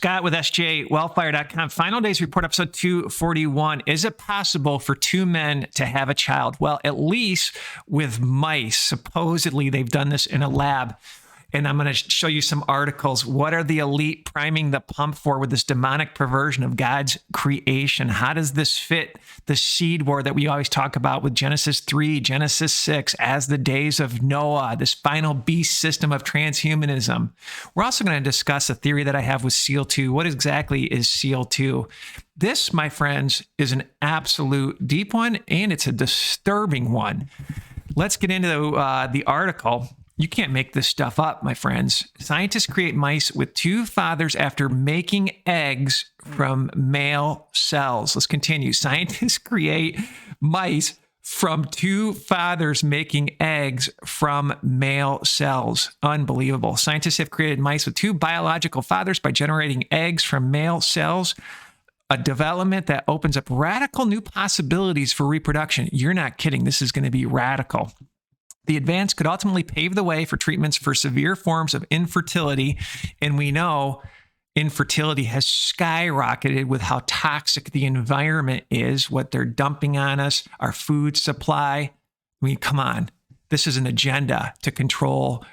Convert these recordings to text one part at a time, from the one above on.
Scott with sjwellfire.com. Final Days Report, episode 241. Is it possible for two men to have a child? Well, at least with mice. Supposedly, they've done this in a lab. And I'm going to show you some articles. What are the elite priming the pump for with this demonic perversion of God's creation? How does this fit the seed war that we always talk about with Genesis 3, Genesis 6, as the days of Noah, this final beast system of transhumanism? We're also going to discuss a theory that I have with SEAL 2. What exactly is SEAL 2? This, my friends, is an absolute deep one, and it's a disturbing one. Let's get into the article. You can't make this stuff up, my friends. Scientists create mice with two fathers after making eggs from male cells. Let's continue. Scientists create mice from two fathers making eggs from male cells. Unbelievable. Scientists have created mice with two biological fathers by generating eggs from male cells, a development that opens up radical new possibilities for reproduction. You're not kidding. This is going to be radical. The advance could ultimately pave the way for treatments for severe forms of infertility. And we know infertility has skyrocketed with how toxic the environment is, what they're dumping on us, our food supply. I mean, come on. This is an agenda to control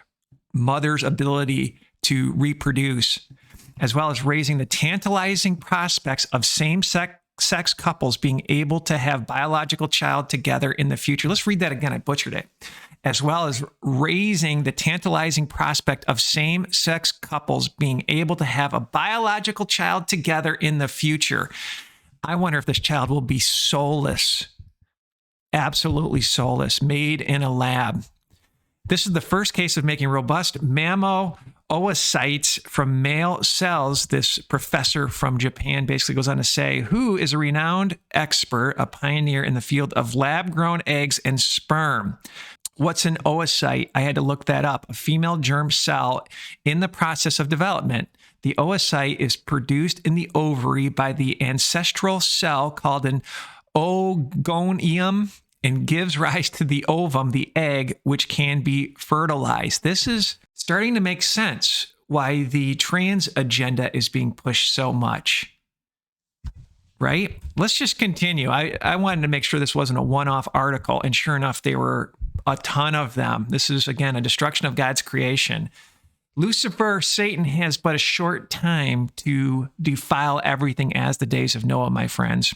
mothers' ability to reproduce, as well as raising the tantalizing prospects of same-sex couples being able to have biological child together in the future. Let's read that again. I butchered it. As well as raising the tantalizing prospect of same-sex couples being able to have a biological child together in the future. I wonder if this child will be soulless, absolutely soulless, made in a lab. This is the first case of making robust oocytes from male cells. This professor from Japan basically goes on to say, who is a renowned expert, a pioneer in the field of lab-grown eggs and sperm. What's an oocyte? I had to look that up. A female germ cell in the process of development. The oocyte is produced in the ovary by the ancestral cell called an oogoneum and gives rise to the ovum, the egg, which can be fertilized. This is starting to make sense why the trans agenda is being pushed so much. Right? Let's just continue. I wanted to make sure this wasn't a one-off article, and sure enough, they were a ton of them. This is, again, a destruction of God's creation. Lucifer, Satan, has but a short time to defile everything as the days of Noah, my friends.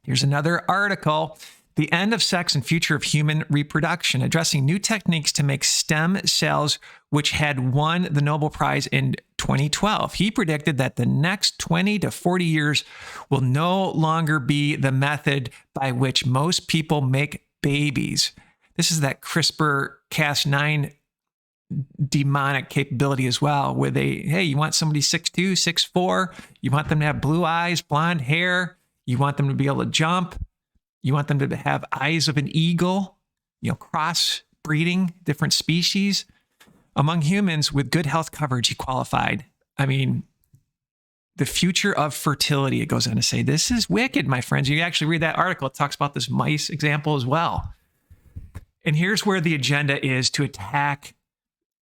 Here's another article. The End of Sex and Future of Human Reproduction, addressing new techniques to make stem cells, which had won the Nobel Prize in 2012. He predicted that the next 20 to 40 years will no longer be the method by which most people make babies. This is that CRISPR-Cas9 demonic capability as well, where hey, you want somebody 6'2", 6'4", you want them to have blue eyes, blonde hair, you want them to be able to jump, you want them to have eyes of an eagle, cross-breeding different species. Among humans with good health coverage, he qualified. I mean, the future of fertility, it goes on to say. This is wicked, my friends. You actually read that article. It talks about this mice example as well. And here's where the agenda is to attack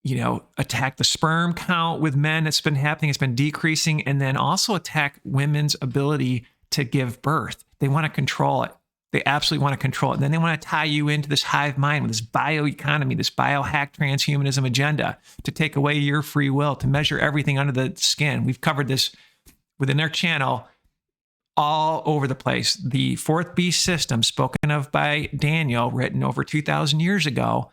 the sperm count with men. It's been happening. It's been decreasing. And then also attack women's ability to give birth. They want to control it. They absolutely want to control it. And then they want to tie you into this hive mind with this bioeconomy, this biohack transhumanism agenda to take away your free will, to measure everything under the skin. We've covered this within their channel all over the place. The fourth beast system, spoken of by Daniel, written over 2,000 years ago,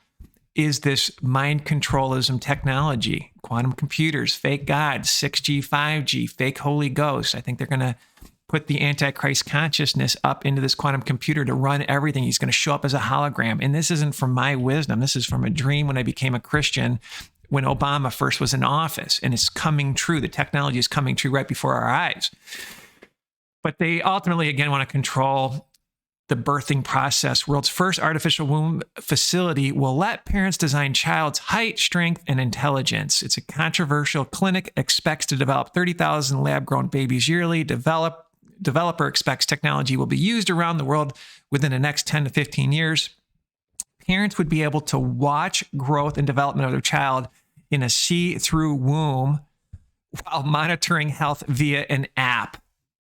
is this mind controlism technology. Quantum computers, fake gods, 6G, 5G, fake Holy Ghost. I think they're going to put the Antichrist consciousness up into this quantum computer to run everything. He's going to show up as a hologram. And this isn't from my wisdom. This is from a dream when I became a Christian, when Obama first was in office. And it's coming true. The technology is coming true right before our eyes. But they ultimately, again, want to control the birthing process. World's first artificial womb facility will let parents design child's height, strength, and intelligence. It's a controversial clinic, expects to develop 30,000 lab-grown babies yearly. Developer expects technology will be used around the world within the next 10 to 15 years. Parents would be able to watch growth and development of their child in a see-through womb while monitoring health via an app.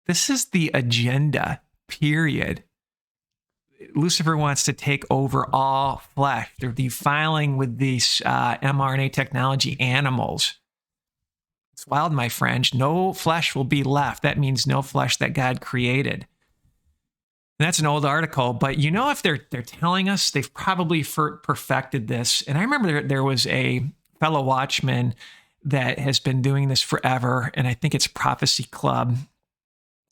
This is the agenda, period. Lucifer wants to take over all flesh. They're defiling with these mRNA technology animals. It's wild, my friends. No flesh will be left. That means no flesh that God created. And that's an old article, but if they're telling us, they've probably perfected this. And I remember there was a fellow watchman that has been doing this forever, and I think it's Prophecy Club,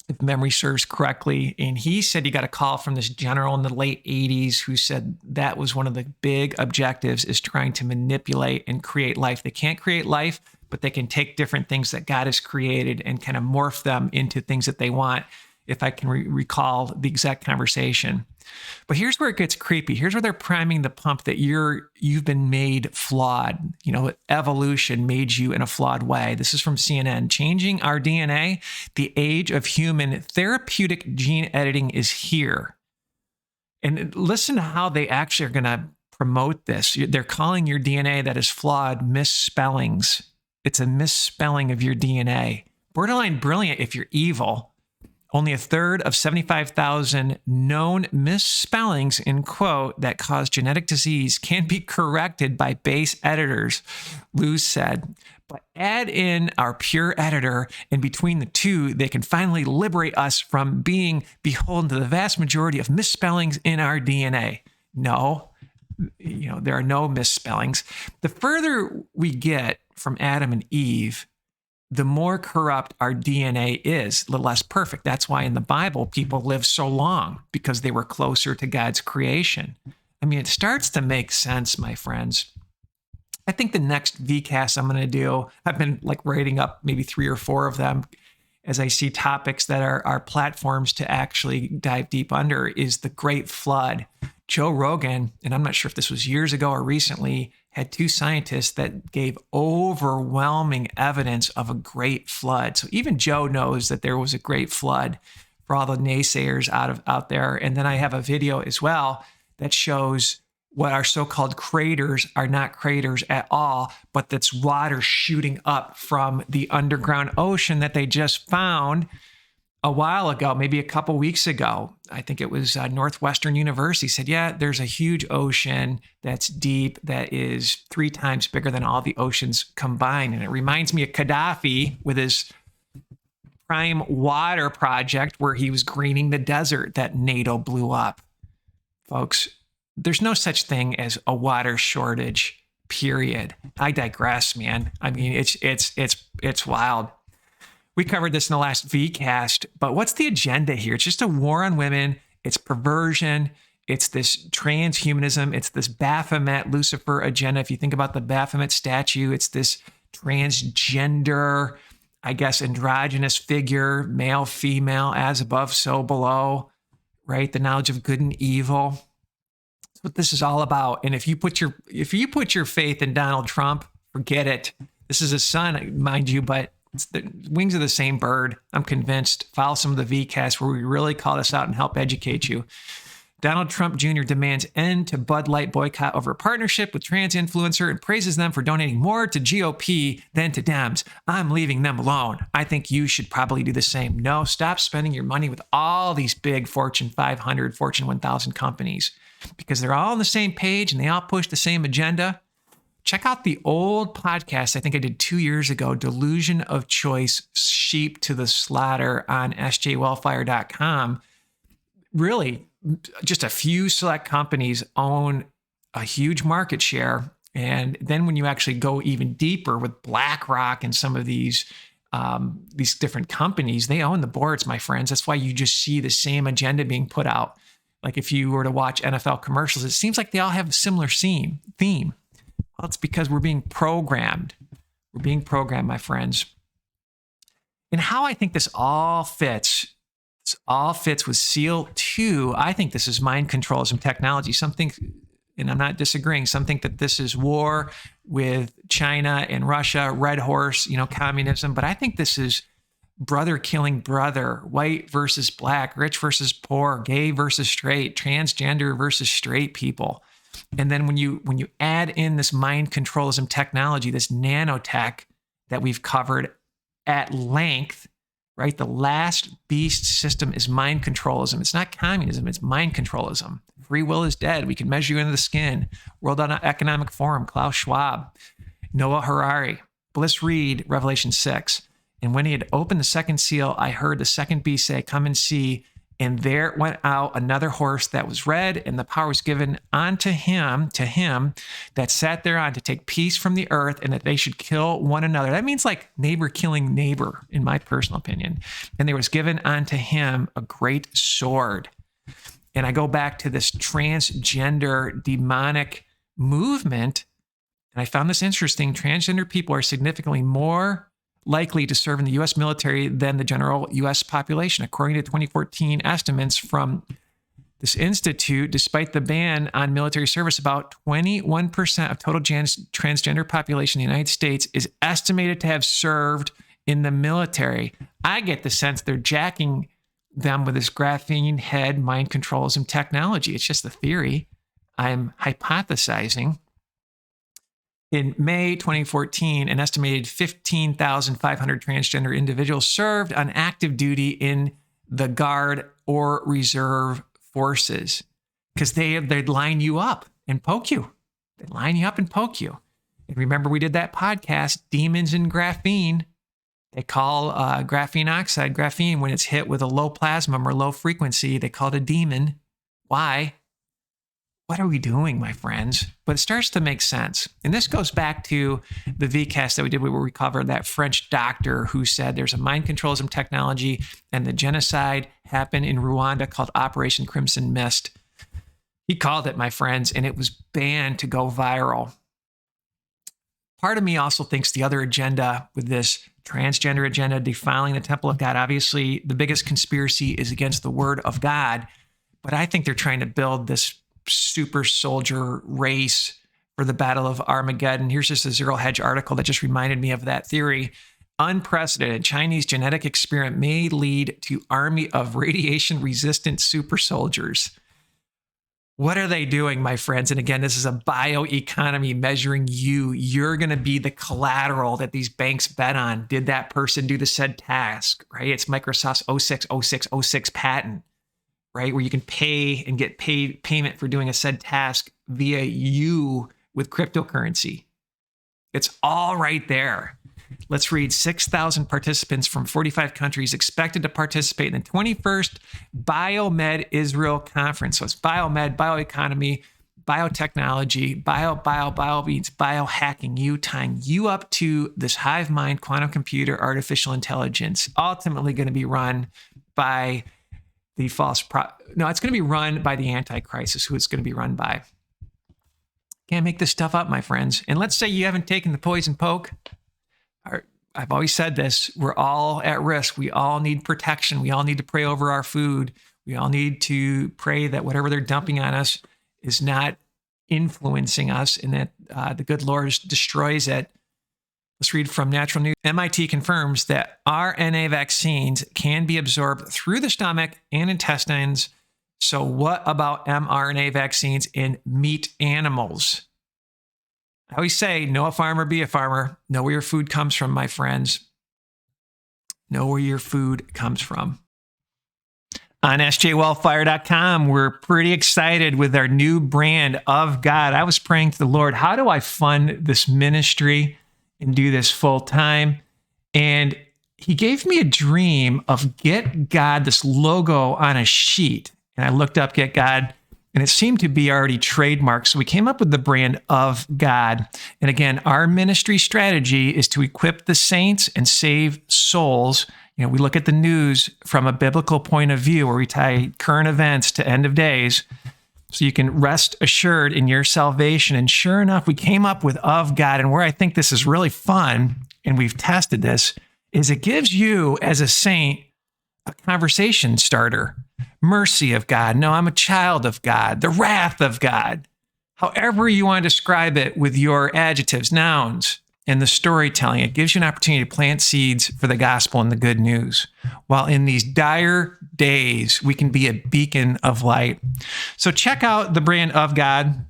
if memory serves correctly. And he said he got a call from this general in the late 80s who said that was one of the big objectives, is trying to manipulate and create life. They can't create life, but they can take different things that God has created and kind of morph them into things that they want, if I can recall the exact conversation. But here's where it gets creepy. Here's where they're priming the pump that you've been made flawed. Evolution made you in a flawed way. This is from CNN. Changing our DNA, the age of human therapeutic gene editing is here. And listen to how they actually are going to promote this. They're calling your DNA that is flawed misspellings. It's a misspelling of your DNA. Borderline brilliant if you're evil. Only a third of 75,000 known misspellings, in quote, that cause genetic disease can be corrected by base editors, Luz said. But add in our pure editor, and between the two, they can finally liberate us from being beholden to the vast majority of misspellings in our DNA. No, there are no misspellings. The further we get from Adam and Eve, the more corrupt our DNA is, the less perfect. That's why in the Bible, people live so long, because they were closer to God's creation. I mean, it starts to make sense, my friends. I think the next VCast I'm going to do, I've been writing up maybe 3 or 4 of them as I see topics that are platforms to actually dive deep under, is the Great Flood. Joe Rogan, and I'm not sure if this was years ago or recently, had 2 scientists that gave overwhelming evidence of a great flood. So even Joe knows that there was a great flood, for all the naysayers out there. And then I have a video as well that shows what our so-called craters are not craters at all, but that's water shooting up from the underground ocean that they just found a while ago, maybe a couple weeks ago. I think it was Northwestern University said, yeah, there's a huge ocean that's deep, that is 3 times bigger than all the oceans combined. And it reminds me of Gaddafi with his Prime Water project, where he was greening the desert that NATO blew up. Folks, there's no such thing as a water shortage, period. I digress, man. I mean, it's wild. We covered this in the last VCast, but what's the agenda here? It's just a war on women. It's perversion. It's this transhumanism. It's this Baphomet Lucifer agenda. If you think about the Baphomet statue, it's this transgender, I guess, androgynous figure, male, female, as above, so below, right? The knowledge of good and evil. That's what this is all about. And if you put your faith in Donald Trump, forget it. This is his son, mind you, but it's the wings of the same bird. I'm convinced. Follow some of the VCasts where we really call this out and help educate you. Donald Trump Jr. demands end to Bud Light boycott over partnership with trans influencer and praises them for donating more to GOP than to Dems. I'm leaving them alone. I think you should probably do the same. No, stop spending your money with all these big Fortune 500, Fortune 1000 companies, because they're all on the same page and they all push the same agenda. Check out the old podcast I think I did 2 years ago, Delusion of Choice, Sheep to the Slaughter, on sjwellfire.com. Really, just a few select companies own a huge market share. And then when you actually go even deeper with BlackRock and some of these different companies, they own the boards, my friends. That's why you just see the same agenda being put out. Like if you were to watch NFL commercials, it seems like they all have a similar theme. Well, it's because we're being programmed. We're being programmed, my friends. And how I think this all fits with SEAL 2. I think this is mind control, some technology. Something, and I'm not disagreeing, some think that this is war with China and Russia, red horse, communism. But I think this is brother killing brother, white versus black, rich versus poor, gay versus straight, transgender versus straight people. And then when you add in this mind controlism technology, this nanotech that we've covered at length, right? The last beast system is mind controlism. It's not communism, it's mind controlism. Free will is dead. We can measure you into the skin. World Economic Forum, Klaus Schwab, Noah Harari. But let's read Revelation 6. And when he had opened the second seal, I heard the second beast say, come and see. And there went out another horse that was red, and the power was given unto him, that sat thereon to take peace from the earth, and that they should kill one another. That means like neighbor killing neighbor, in my personal opinion. And there was given unto him a great sword. And I go back to this transgender demonic movement, and I found this interesting. Transgender people are significantly more likely to serve in the U.S. military than the general U.S. population. According to 2014 estimates from this institute, despite the ban on military service, about 21% of total transgender population in the United States is estimated to have served in the military. I get the sense they're jacking them with this graphene head mind controlism technology. It's just a theory. I'm hypothesizing. In May 2014, an estimated 15,500 transgender individuals served on active duty in the Guard or Reserve forces because they'd line you up and poke you. They'd line you up and poke you. And remember, we did that podcast, Demons in Graphene. They call graphene oxide graphene when it's hit with a low plasma or low frequency. They call it a demon. Why? What are we doing, my friends? But it starts to make sense. And this goes back to the VCast that we did where we covered that French doctor who said there's a mind controlism technology and the genocide happened in Rwanda called Operation Crimson Mist. He called it, my friends, and it was banned to go viral. Part of me also thinks the other agenda with this transgender agenda, defiling the temple of God, obviously the biggest conspiracy is against the word of God. But I think they're trying to build this super soldier race for the Battle of Armageddon. Here's just a Zero Hedge article that just reminded me of that theory. Unprecedented Chinese genetic experiment may lead to army of radiation-resistant super soldiers. What are they doing, my friends? And again, this is a bioeconomy measuring you. You're going to be the collateral that these banks bet on. Did that person do the said task, right? It's Microsoft's 060606 patent, right? Where you can pay and get paid payment for doing a said task via you with cryptocurrency. It's all right there. Let's read 6,000 participants from 45 countries expected to participate in the 21st Biomed Israel Conference. So it's biomed, bioeconomy, biotechnology, bio means biohacking, you tying you up to this hive mind, quantum computer, artificial intelligence, ultimately going to be run by the it's going to be run by the Antichrist is who it's going to be run by. Can't make this stuff up, my friends. And let's say you haven't taken the poison poke. I've always said this. We're all at risk. We all need protection. We all need to pray over our food. We all need to pray that whatever they're dumping on us is not influencing us and that the good Lord destroys it. Let's read from Natural News. MIT confirms that RNA vaccines can be absorbed through the stomach and intestines. So what about mRNA vaccines in meat animals? I always say, know a farmer, be a farmer. Know where your food comes from, my friends. Know where your food comes from. On sjwellfire.com, we're pretty excited with our new brand of God. I was praying to the Lord, how do I fund this ministry and do this full time? And he gave me a dream of Get God, this logo on a sheet. And I looked up Get God, and it seemed to be already trademarked. So we came up with the brand of God. And again, our ministry strategy is to equip the saints and save souls. You know, we look at the news from a biblical point of view where we tie current events to end of days. So you can rest assured in your salvation. And sure enough, we came up with of God. And where I think this is really fun, and we've tested this, is it gives you as a saint a conversation starter. Mercy of God. No, I'm a child of God. The wrath of God. However you want to describe it with your adjectives, nouns, and the storytelling, it gives you an opportunity to plant seeds for the gospel and the good news. While in these dire days, we can be a beacon of light. So check out the brand of God.